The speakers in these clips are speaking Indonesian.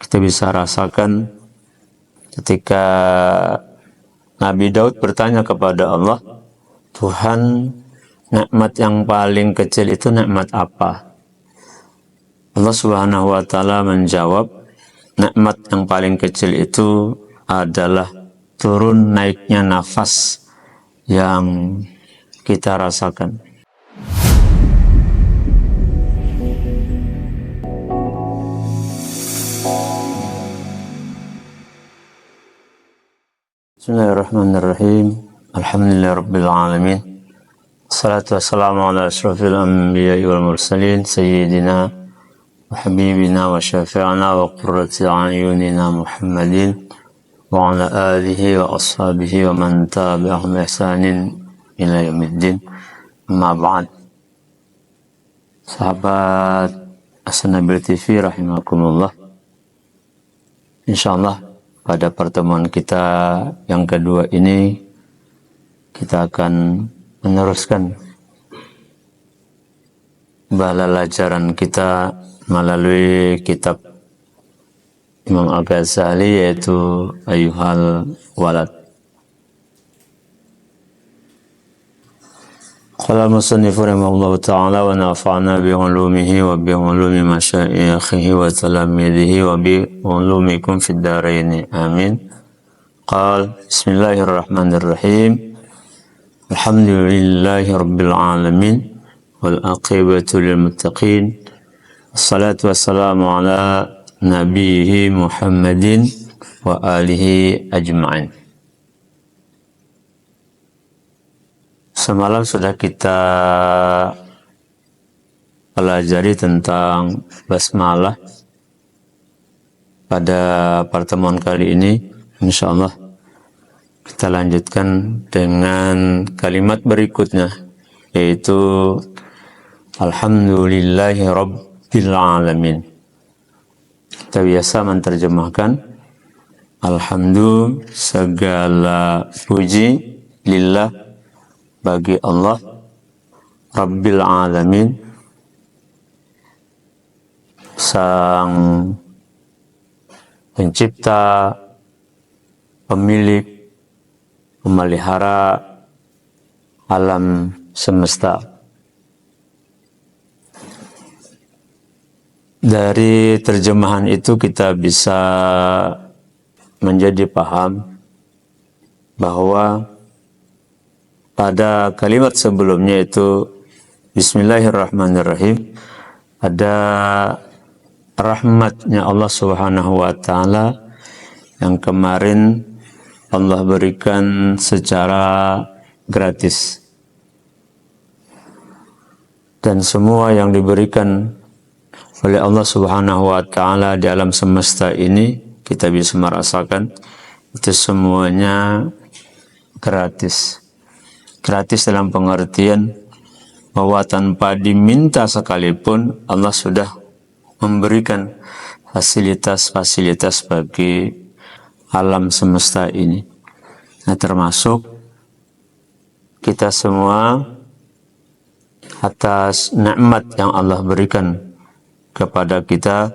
Kita bisa rasakan ketika Nabi Daud bertanya kepada Allah, Tuhan, nikmat yang paling kecil itu nikmat apa? Allah Subhanahu wa Ta'ala menjawab, nikmat yang paling kecil itu adalah turun naiknya nafas yang kita rasakan. Bismillahirrahmanirrahim. Alhamdulillahirabbil alamin. Wassalatu wassalamu ala asyrafil anbiya'i wal mursalin sayyidina wa habibina wa syafi'ina wa qurrati a'yunina Muhammadin wa ala alihi wa ashabihi wa man tabi'ahum bi ihsanin ila yaumiddin. Amma ba'd. Sahabat As-Nabil TV rahimakumullah. Insyaallah pada pertemuan kita yang kedua ini kita akan meneruskan pembelajaran kita melalui kitab Imam Al-Ghazali yaitu Ayyuhal Walad. Qala al-musannifu rahimahullahu ta'ala wa nafa'na bi 'ulumihi wa bi 'ulumi masyayikhihi wa talamidihi wa bi 'ulumikum fid dharain. Amin. Qala bismillahirrahmanirrahim. Alhamdulillahi rabbil alamin wal aqibatu lil muttaqin. Wassalatu wassalamu ala nabiyhi Muhammadin wa alihi ajma'in. Semalam sudah kita pelajari tentang basmalah. Pada pertemuan kali ini, insyaallah kita lanjutkan dengan kalimat berikutnya, yaitu Alhamdulillahi Rabbil Alamin. Kita biasa menerjemahkan Alhamdulillah, segala puji lillah, bagi Allah Rabbil Alamin, sang pencipta, pemilik, pemelihara alam semesta. Dari terjemahan itu kita bisa menjadi paham bahwa pada kalimat sebelumnya itu Bismillahirrahmanirrahim, ada rahmatnya Allah Subhanahu wa Ta'ala yang kemarin Allah berikan secara gratis, dan semua yang diberikan oleh Allah Subhanahu wa Ta'ala di alam semesta ini kita bisa merasakan itu semuanya gratis. Gratis dalam pengertian bahwa tanpa diminta sekalipun Allah sudah memberikan fasilitas-fasilitas bagi alam semesta ini. Nah, termasuk kita semua atas nikmat yang Allah berikan kepada kita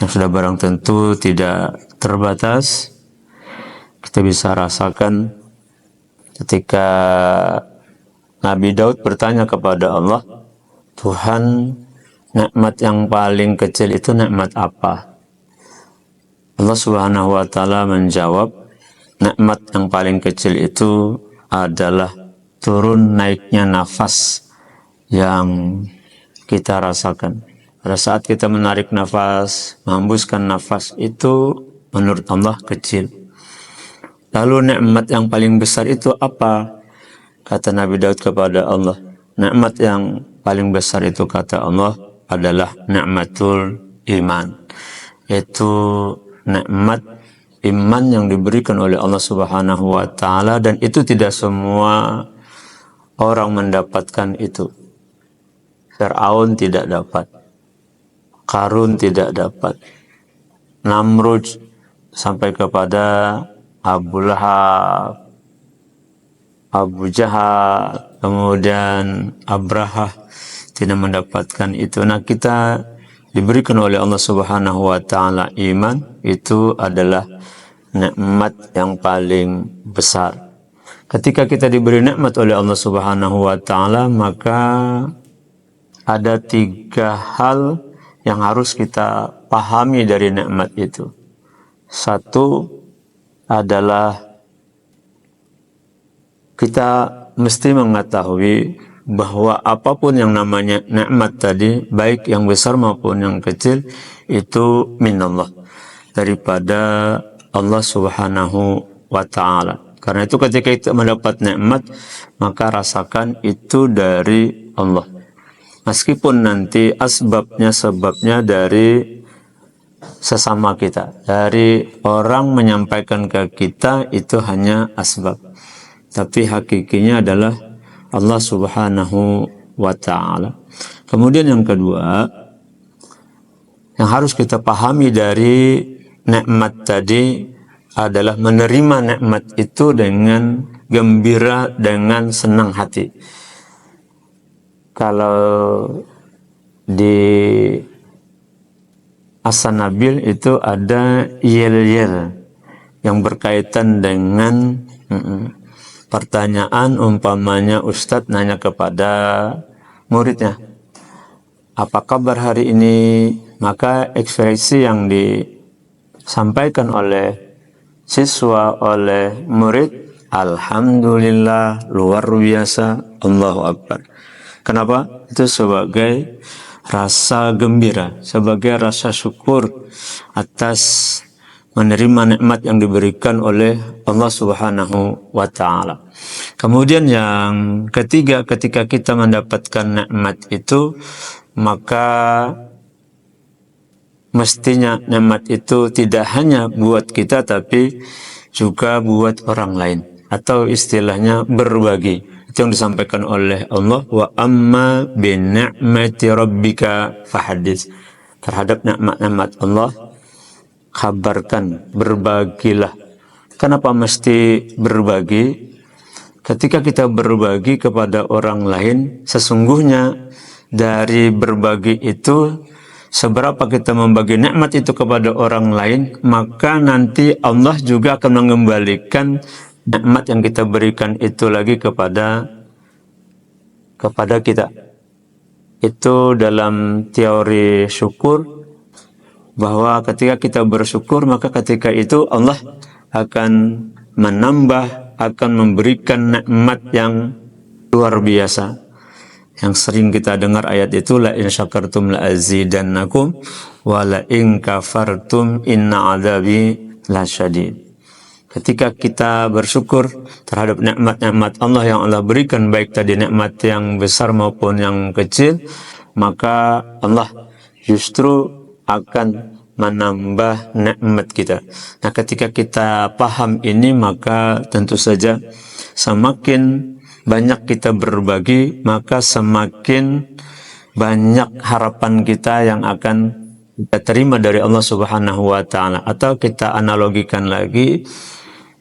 yang sudah barang tentu tidak terbatas. Kita bisa rasakan ketika Nabi Daud bertanya kepada Allah, Tuhan, nikmat yang paling kecil itu nikmat apa? Allah Subhanahu wa Ta'ala menjawab, nikmat yang paling kecil itu adalah turun naiknya nafas yang kita rasakan. Pada saat kita menarik nafas, menghembuskan nafas, itu menurut Allah kecil. Lalu nikmat yang paling besar itu apa? Kata Nabi Daud kepada Allah, nikmat yang paling besar itu, kata Allah, adalah nikmatul iman, yaitu nikmat iman yang diberikan oleh Allah Subhanahu wa Ta'ala, dan itu tidak semua orang mendapatkan itu. Fir'aun tidak dapat, Qarun tidak dapat, Namrud sampai kepada Abu Lahab, Abu Jahal, kemudian Abrahah tidak mendapatkan itu. Nah, kita diberikan oleh Allah Subhanahu wa taala iman itu adalah nikmat yang paling besar. Ketika kita diberi nikmat oleh Allah Subhanahu wa taala, maka ada 3 hal yang harus kita pahami dari nikmat itu. Satu adalah kita mesti mengetahui bahwa apapun yang namanya nikmat tadi, baik yang besar maupun yang kecil, itu minallah, daripada Allah Subhanahu wa taala. Karena itu ketika kita mendapat nikmat, maka rasakan itu dari Allah. Meskipun nanti sebabnya dari sesama kita, dari orang menyampaikan ke kita, itu hanya asbab. Tapi hakikinya adalah Allah Subhanahu wa ta'ala. Kemudian yang kedua, yang harus kita pahami dari nikmat tadi adalah menerima nikmat itu dengan gembira, dengan senang hati. Kalau di As-Sanabil itu ada yel-yel yang berkaitan dengan pertanyaan, umpamanya ustadz nanya kepada muridnya, apa kabar hari ini? Maka ekspresi yang disampaikan oleh siswa, oleh murid, alhamdulillah, luar biasa, Allahu Akbar. Kenapa? Itu sebagai rasa gembira, sebagai rasa syukur atas menerima nikmat yang diberikan oleh Allah Subhanahu wa ta'ala. Kemudian yang ketiga, ketika kita mendapatkan nikmat itu, maka mestinya nikmat itu tidak hanya buat kita, tapi juga buat orang lain, atau istilahnya berbagi. Itu yang disampaikan oleh Allah, wa amma bi ni'mati rabbika fahadits. Terhadap nikmat-nikmat Allah, kabarkan, berbagilah. Kenapa mesti berbagi? Ketika kita berbagi kepada orang lain, sesungguhnya dari berbagi itu, seberapa kita membagi nikmat itu kepada orang lain, maka nanti Allah juga akan mengembalikan nikmat yang kita berikan itu lagi kepada kita. Itu dalam teori syukur, bahwa ketika kita bersyukur, maka ketika itu Allah akan menambah, akan memberikan nikmat yang luar biasa. Yang sering kita dengar ayat itu, la in syakartum la azidannakum wa la in kafartum inna adzabi lasyadid. Ketika kita bersyukur terhadap nikmat-nikmat Allah yang Allah berikan, baik tadi nikmat yang besar maupun yang kecil, maka Allah justru akan menambah nikmat kita. Nah, ketika kita paham ini, maka tentu saja semakin banyak kita berbagi, maka semakin banyak harapan kita yang akan kita terima dari Allah Subhanahu wa ta'ala. Atau kita analogikan lagi,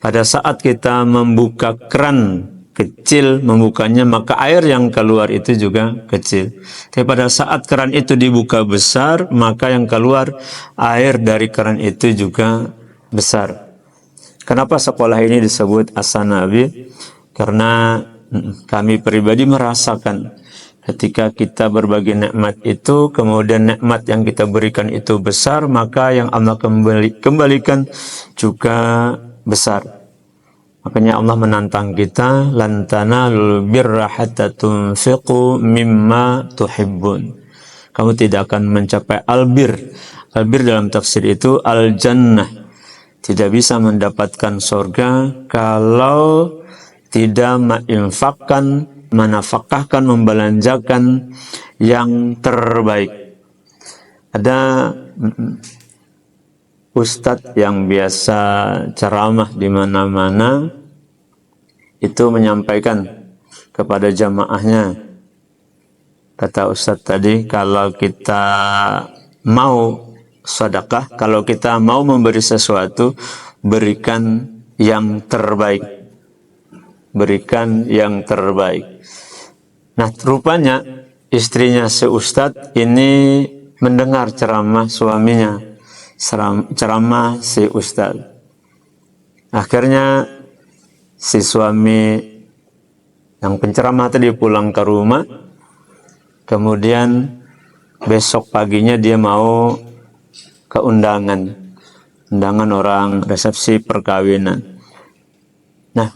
pada saat kita membuka keran kecil, membukanya, maka air yang keluar itu juga kecil. Tapi pada saat keran itu dibuka besar, maka yang keluar air dari keran itu juga besar. Kenapa sekolah ini disebut As-Sanabil? Karena kami pribadi merasakan ketika kita berbagi nikmat itu, kemudian nikmat yang kita berikan itu besar, maka yang Allah kembalikan juga besar. Makanya Allah menantang kita, lan tanalul birra hatta tunfiqu mimma tuhibbun. Kamu tidak akan mencapai albir. Albir dalam tafsir itu al-jannah. Tidak bisa mendapatkan surga kalau tidak menginfakkan, menafkahkan, membelanjakan yang terbaik. Ada ustadz yang biasa ceramah di mana-mana, itu menyampaikan kepada jamaahnya, kata ustadz tadi, kalau kita mau sedekah, kalau kita mau memberi sesuatu, berikan yang terbaik. Berikan yang terbaik. Nah, rupanya istrinya si ustadz ini mendengar ceramah suaminya, ceramah si ustaz. Akhirnya si suami yang penceramah tadi pulang ke rumah, kemudian besok paginya dia mau ke undangan orang resepsi perkawinan. Nah,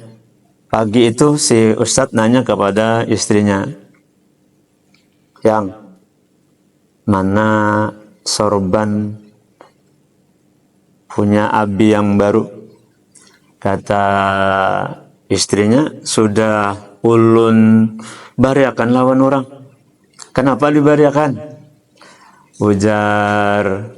pagi itu si ustadz nanya kepada istrinya, yang mana sorban punya abi yang baru? Kata istrinya, sudah ulun bariakan lawan orang. Kenapa dibariakan? Ujar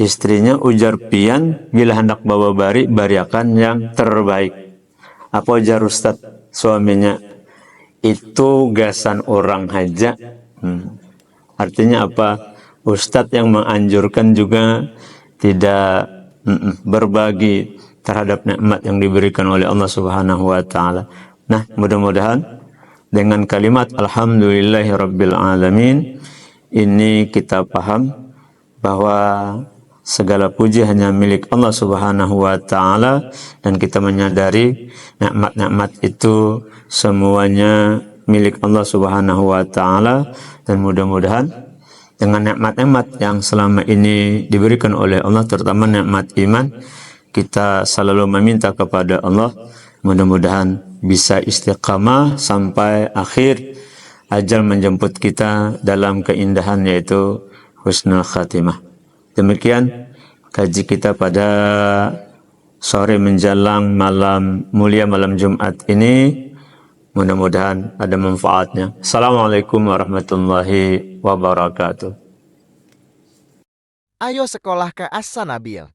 istrinya, ujar pian, bila hendak bawa bariakan yang terbaik. Apa ujar ustadz suaminya? Itu gasan orang haja. Artinya apa? Ustadz yang menganjurkan juga tidak berbagi terhadap nikmat yang diberikan oleh Allah Subhanahu wa taala. Nah, mudah-mudahan dengan kalimat alhamdulillahirabbil alamin ini kita paham bahwa segala puji hanya milik Allah Subhanahu wa taala, dan kita menyadari nikmat-nikmat itu semuanya milik Allah Subhanahu wa taala, dan mudah-mudahan dengan nikmat-nikmat yang selama ini diberikan oleh Allah, terutama nikmat iman, kita selalu meminta kepada Allah mudah-mudahan bisa istiqamah sampai akhir ajal menjemput kita dalam keindahan, yaitu husnul khatimah. Demikian kaji kita pada sore menjelang malam mulia, malam Jumat ini. Mudah-mudahan ada manfaatnya. Assalamualaikum warahmatullahi wabarakatuh. Ayo sekolah ke As-Sanabil.